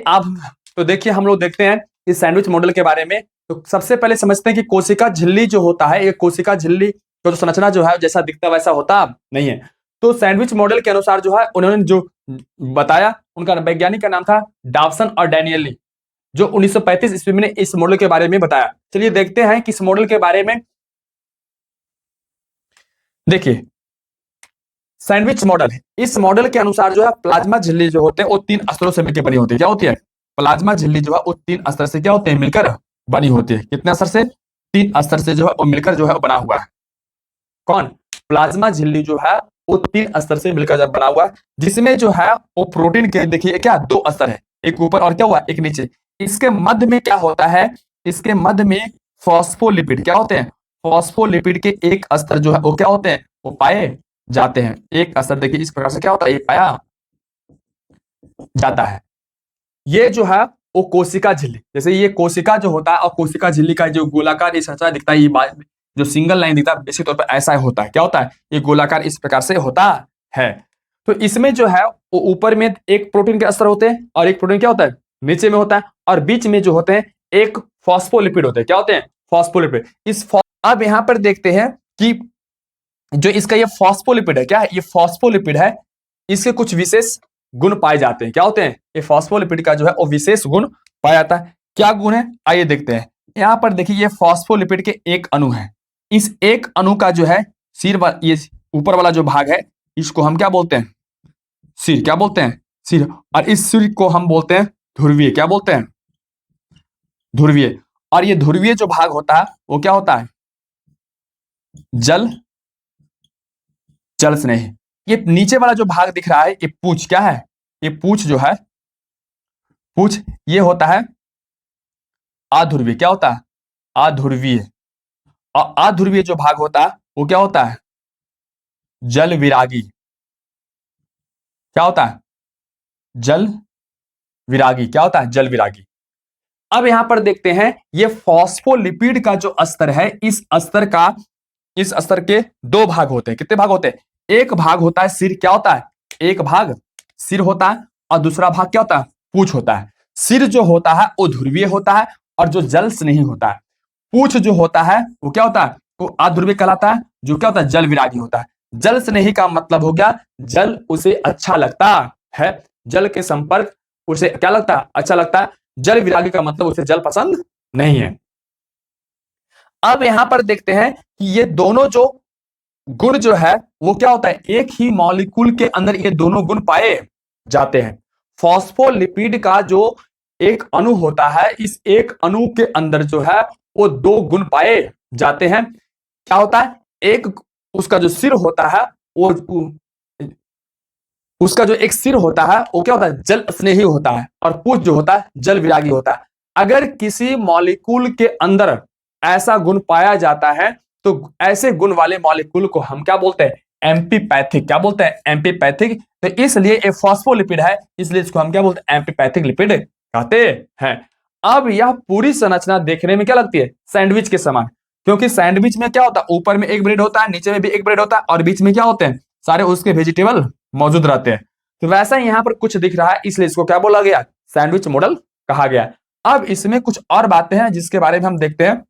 आप तो देखिए हम लोग देखते हैं इस सैंडविच मॉडल के बारे में। तो सबसे पहले समझते हैं कि कोशिका झिल्ली जो होता है, ये कोशिका झिल्ली का जो संरचना जो है जैसा दिखता वैसा होता नहीं है। तो सैंडविच मॉडल के अनुसार जो है उन्होंने जो बताया, उनका वैज्ञानिक का नाम था डॉवसन और डैनियली, जो 1935 ईस्वी में इस मॉडल के बारे में बताया। चलिए देखते हैं कि इस मॉडल के बारे में। देखिए सैंडविच मॉडल है, इस मॉडल के अनुसार जो है प्लाज्मा झिल्ली जो होते हैं वो 3 स्तरों से मिलकर बनी होती है। क्या होती है? प्लाज्मा झिल्ली जो है वो 3 स्तर से क्या होते हैं? मिलकर बनी होती है। कितने स्तर से? 3 स्तर से जो है वो मिलकर जो है बना हुआ है। कौन? प्लाज्मा झिल्ली जो है वो 3 स्तर से मिलकर जब बना हुआ है, जिसमें जो है वो प्रोटीन के देखिए क्या 2 स्तर है, एक ऊपर और क्या हुआ एक नीचे। इसके मध्य में क्या होता है? इसके मध्य में फॉस्फोलिपिड क्या होते हैं? फॉस्फोलिपिड के एक स्तर जो है वो क्या होते हैं? वो पाए जाते हैं। एक स्तर देखिए इस प्रकार से क्या होता है? ये पाया जाता है। ये जो है वो कोशिका झिल्ली, जैसे ये कोशिका जो होता है और कोशिका झिल्ली का जो गोलाकार इस संरचना दिखता है, ये जो सिंगल लाइन दिखता है बेसिक तौर पर ऐसा होता है। क्या होता है? ये गोलाकार इस प्रकार से होता है। तो इसमें जो है वो ऊपर में एक प्रोटीन के स्तर होते हैं और एक प्रोटीन क्या होता है? नीचे में होता है, और बीच में जो होते हैं एक फॉस्फोलिपिड होते हैं। क्या होते हैं? फॉस्फोलिपिड। अब यहां पर देखते हैं कि जो इसका ये फॉस्फोलिपिड है, क्या है? ये फॉस्फोलिपिड है, इसके कुछ विशेष गुण पाए जाते हैं। क्या होते हैं? ये फॉस्फोलिपिड का जो है वो विशेष गुण पाया जाता है। क्या गुण है आइए देखते हैं। यहां पर देखिए ये फॉस्फोलिपिड के एक अणु है। इस एक अणु का जो है ये ऊपर वाला जो भाग है इसको हम क्या बोलते हैं? सिर। क्या बोलते हैं? सिर। और इस सिर को हम बोलते हैं ध्रुवीय। क्या बोलते हैं? ध्रुवीय। और ये ध्रुवीय जो भाग होता है वो क्या होता है? जल जल स्नेही। ये नीचे वाला जो भाग दिख रहा है ये पूंछ। क्या है? ये पूंछ जो है, पूंछ ये होता है अध्रुवीय। क्या होता है? अध्रुवीय। और अध्रुवीय जो भाग होता है वो क्या होता है? जल विरागी। क्या होता है? जल विरागी। क्या होता है? जल विरागी। अब यहां पर देखते हैं ये फॉस्फोलिपिड का जो स्तर है, इस स्तर के 2 भाग होते हैं। कितने भाग होते हैं? एक भाग होता है सिर। क्या होता है? एक भाग सिर होता है और दूसरा भाग क्या होता है? पूंछ होता है। सिर जो होता है वो ध्रुवीय होता है और जो जल से नहीं होता है। पूंछ जो होता है वो क्या होता है? वो अध्रुवीय कहलाता है, जो क्या होता है? जल विरागी होता है। जल से नहीं का मतलब हो गया जल उसे अच्छा लगता है, जल के संपर्क उसे क्या लगता है? अच्छा लगता है। जल विरागी का मतलब उसे जल पसंद नहीं है। अब यहां पर देखते हैं कि ये दोनों जो गुण जो है वो क्या होता है? एक ही मॉलिक्यूल के अंदर ये दोनों गुण पाए जाते हैं। फॉस्फोलिपिड का जो एक अणु होता है, इस एक अणु के अंदर जो है वो 2 गुण पाए जाते हैं। क्या होता है? एक उसका जो सिर होता है वो उसका जो एक सिर होता है वो क्या होता है? जल स्नेही होता है, और पूंछ जो होता है जल विरागी होता है। अगर किसी मॉलिक्यूल के अंदर ऐसा गुण पाया जाता है तो ऐसे गुण वाले मॉलिक्यूल को हम क्या बोलते हैं? एम्पीपैथिक। क्या बोलते हैं? एम्पीपैथिक। तो इसलिए ये फॉस्फोलिपिड है, इसलिए इसको हम क्या बोलते हैं? एम्पीपैथिक लिपिड कहते हैं। अब यह पूरी संरचना देखने में क्या लगती है? सैंडविच के समान। क्योंकि सैंडविच में क्या होता है? ऊपर में एक ब्रेड होता है, नीचे में भी एक ब्रेड होता है, और बीच में क्या होते हैं? सारे उसके वेजिटेबल मौजूद रहते हैं। तो वैसा ही यहां पर कुछ दिख रहा है, इसलिए इसको क्या बोला गया? सैंडविच मॉडल कहा गया। अब इसमें कुछ और बातें हैं जिसके बारे में हम देखते हैं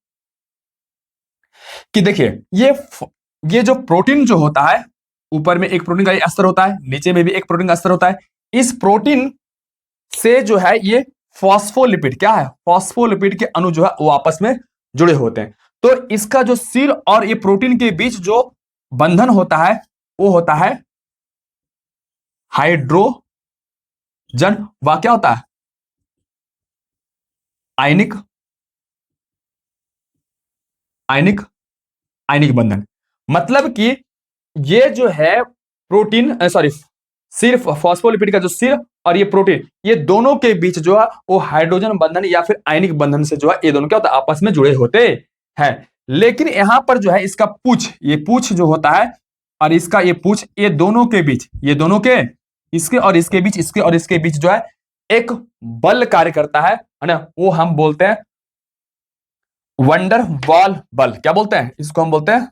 कि देखिए ये जो प्रोटीन जो होता है, ऊपर में एक प्रोटीन का स्तर होता है, नीचे में भी एक प्रोटीन का स्तर होता है। इस प्रोटीन से जो है ये फॉस्फोलिपिड क्या है? फॉस्फोलिपिड के अणु जो है वो आपस में जुड़े होते हैं। तो इसका जो सिर और ये प्रोटीन के बीच जो बंधन होता है वो होता है हाइड्रोजन। वह क्या होता है? आयनिक आयनिक आयनिक बंधन। मतलब कि ये जो है प्रोटीन सॉरी सिर्फ फॉस्फोलिपिड का जो सिर और ये प्रोटीन, ये दोनों के बीच जो है वो हाइड्रोजन बंधन या फिर आयनिक बंधन से जो है ये दोनों क्या होता है? आपस में जुड़े होते हैं। लेकिन यहां पर जो है इसका पूछ, ये पूछ जो होता है और इसका ये पूछ, ये दोनों के बीच, ये दोनों के इसके और इसके बीच, इसके और इसके बीच जो है एक बल कार्य करता है ना, वो हम बोलते हैं वंडर वॉल बल। क्या बोलते हैं इसको? हम बोलते हैं,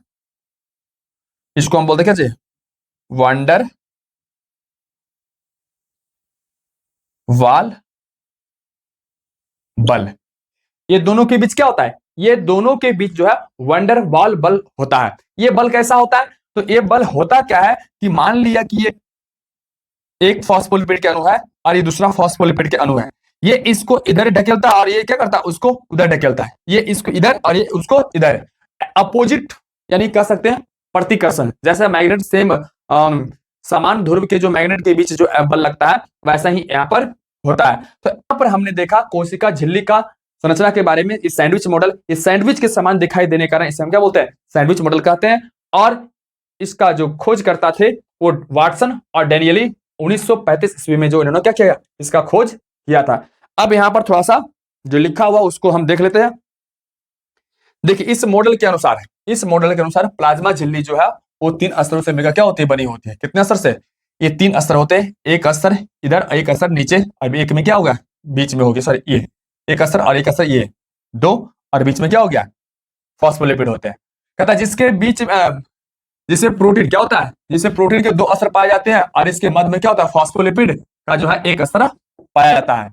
इसको हम बोलते हैं क्या जी? वंडर वॉल बल। ये दोनों के बीच क्या होता है? ये दोनों के बीच जो है वंडर वॉल बल होता है। ये बल कैसा होता है? तो ये बल होता क्या है कि मान लिया कि ये एक फॉस्फोलिपिड के अणु है और ये दूसरा फॉस्फोलिपिड के अणु है। ये इसको इधर ढकेलता है और ये क्या करता है? उसको उधर ढकेलता है। ये इसको इधर और ये उसको इधर। अपोजिट यानी कह सकते हैं प्रतिकर्षण। जैसे मैग्नेट सेम समान ध्रुव के जो मैग्नेट के बीच जो बल लगता है वैसा ही यहाँ पर होता है। तो यहाँ पर हमने देखा कोशिका झिल्ली का संरचना के बारे में। इस सैंडविच मॉडल, इस सैंडविच के समान दिखाई देने के कारण इसे हम क्या बोलते हैं? सैंडविच मॉडल कहते हैं। और इसका जो खोजकर्ता थे वो वाटसन और डेनियली 1935 ईस्वी में जो इन्होंने क्या किया, इसका खोज किया था। अब यहां पर थोड़ा सा जो लिखा हुआ उसको हम देख लेते हैं। देखिए इस मॉडल के अनुसार, इस मॉडल के अनुसार प्लाज्मा झिल्ली जो है वो 3 स्तरों से मिलकर क्या होती है? बनी होती है। कितने स्तर से? ये 3 स्तर होते हैं। एक स्तर इधर, एक स्तर नीचे, और एक में क्या होगा? बीच में हो गया, सॉरी ये एक स्तर और एक स्तर ये दो, और बीच में क्या हो गया? फॉस्फोलिपिड होते हैं। कहता है जिसके बीच जिसे प्रोटीन क्या होता है? जिसे प्रोटीन के 2 स्तर पाए जाते हैं और इसके मध्य में क्या होता है? फॉस्फोलिपिड का जो है एक स्तर पाया जाता है।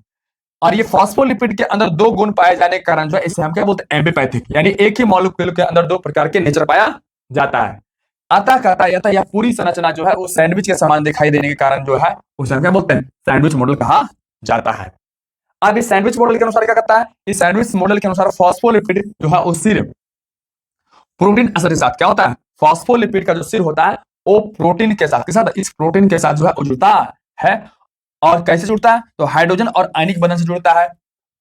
और ये फॉस्फोलिपिड के अंदर 2 गुण पाए जाने के कारण जो है इसे हम क्या बोलते हैं? एम्फीपैथिक, यानी एक ही मॉलिक्यूल के अंदर 2 प्रकार के नेचर पाया जाता है। अतः कहता है यह पूरी संरचना जो है वो सैंडविच के समान दिखाई देने के कारण जो है उसे हम क्या बोलते हैं? सैंडविच मॉडल कहा जाता है। अब इस सैंडविच मॉडल के अनुसार क्या करता है? इस सैंडविच मॉडल के अनुसार फॉस्फोलिपिड जो है वो सिर्फ प्रोटीन असर के साथ क्या होता है? फॉस्फोलिपिड का जो सिर होता है वो प्रोटीन के साथ इस प्रोटीन के साथ जो है वो जुड़ता है। और कैसे जुड़ता है? तो हाइड्रोजन और आयनिक बंधन से जुड़ता है।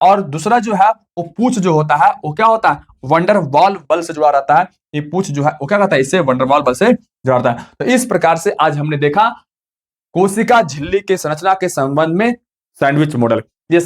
और दूसरा जो है वो पूंछ जो होता है वो क्या होता है? वंडर वॉल बल से जुड़ा रहता है। ये पूंछ जो है वो क्या कहता है? इससे वंडर वॉल बल से जुड़ा रहता है। तो इस प्रकार से आज हमने देखा कोशिका झिल्ली के संरचना के संबंध में सैंडविच मॉडल। ये